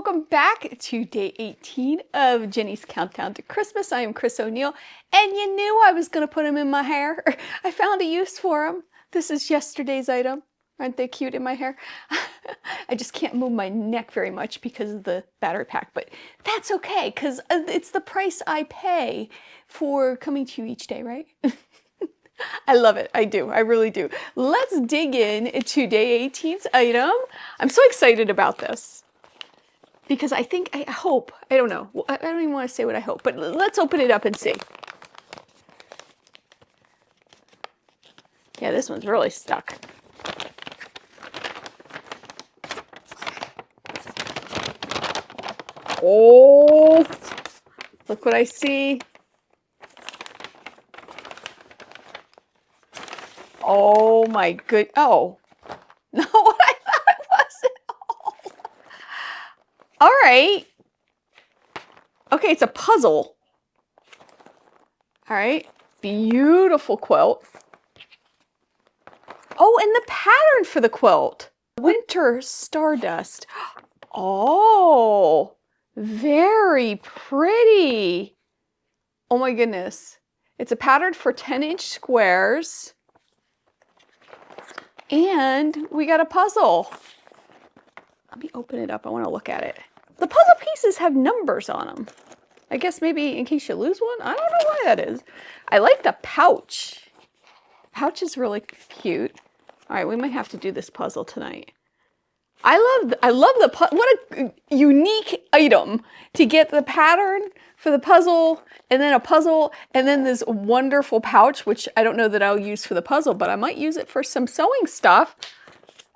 welcome back to day 18 of Jenny's Countdown to Christmas. I am Chris O'Neill, and you knew I was going to put them in my hair. I found a use for them. This is yesterday's item. Aren't they cute in my hair? I just can't move my neck very much because of the battery pack, but that's okay because it's the price I pay for coming to you each day, right? I love it. I do. I really do. Let's dig in to day 18's item. I'm so excited about this because I hope, I don't know. I don't even want to say what I hope, but let's open it up and see. Yeah, this one's really stuck. Oh, look what I see. Oh my good, oh, not what I thought it was at all. All right. Okay, it's a puzzle. All right, beautiful quilt. Oh, and the pattern for the quilt. Winter Stardust. Oh, very pretty. Oh my goodness. It's a pattern for 10-inch squares. And we got a puzzle. Let me open it up. I want to look at it. The puzzle pieces have numbers on them. I guess maybe in case you lose one. I don't know why that is. I like the pouch. Pouch is really cute. All right, we might have to do this puzzle tonight. I love the what a unique item to get the pattern for the puzzle and then a puzzle and then this wonderful pouch, which I don't know that I'll use for the puzzle, but I might use it for some sewing stuff.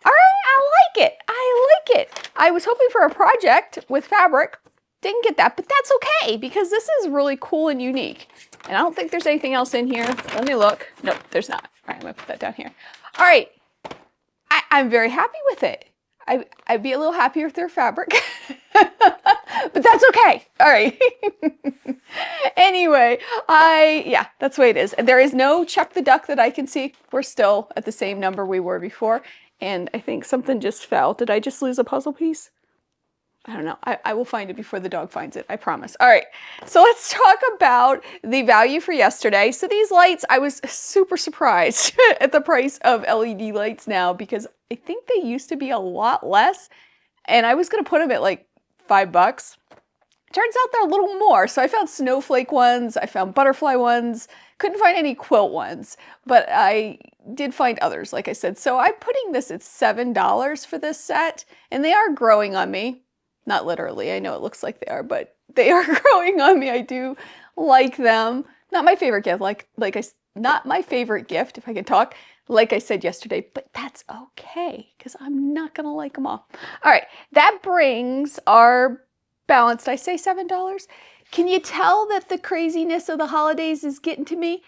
All right, I like it. I like it. I was hoping for a project with fabric. Didn't get that, but that's okay because this is really cool and unique. And I don't think there's anything else in here. Let me look. Nope, there's not. All right, I'm gonna put that down here. All right, I'm very happy with it. I'd be a little happier with their fabric, but that's okay. All right. Anyway, yeah, that's the way it is. There is no Chuck the Duck that I can see. We're still at the same number we were before. And I think something just fell. Did I just lose a puzzle piece? I don't know. I will find it before the dog finds it. I promise. All right. So let's talk about the value for yesterday. So these lights, I was super surprised at the price of LED lights now because I think they used to be a lot less. And I was going to put them at like $5. Turns out they're a little more. So I found snowflake ones. I found butterfly ones. Couldn't find any quilt ones, but I did find others, like I said. So I'm putting this at $7 for this set, and they are growing on me. Not literally, I know it looks like they are, but they are growing on me. I do like them. Not my favorite gift, not my favorite gift, if I can talk, like I said yesterday, but that's okay, because I'm not gonna like them all. All right, that brings our balance. Did I say $7? Can you tell that the craziness of the holidays is getting to me?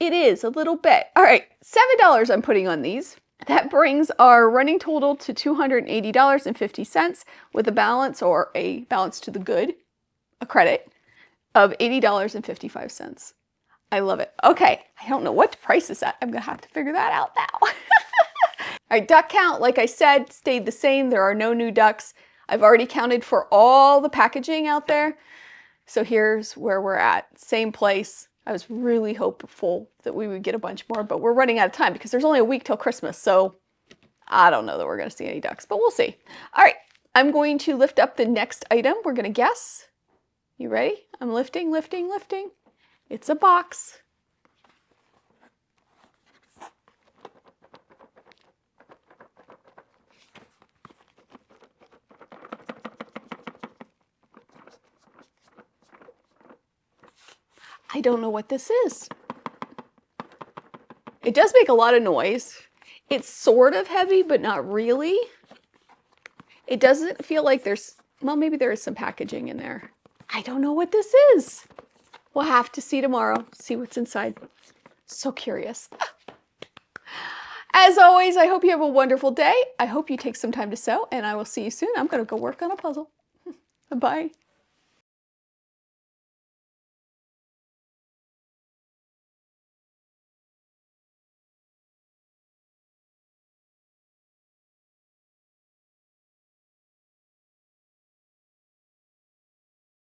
It is, a little bit. All right, $7 I'm putting on these. That brings our running total to $280.50 with a balance, or a balance to the good, a credit, of $80.55. I love it. Okay, I don't know what to price this at. I'm gonna have to figure that out now. All right, duck count, like I said, stayed the same. There are no new ducks. I've already counted for all the packaging out there. So here's where we're at, same place. I was really hopeful that we would get a bunch more, but we're running out of time because there's only a week till Christmas. So I don't know that we're going to see any ducks, but we'll see. All right, I'm going to lift up the next item. We're going to guess. You ready? I'm lifting, lifting, lifting. It's a box. I don't know what this is. It does make a lot of noise. It's sort of heavy, but not really. It doesn't feel like there's, well, maybe there is some packaging in there. I don't know what this is. We'll have to see tomorrow, see what's inside. So curious. As always, I hope you have a wonderful day. I hope you take some time to sew, and I will see you soon. I'm going to go work on a puzzle. Bye.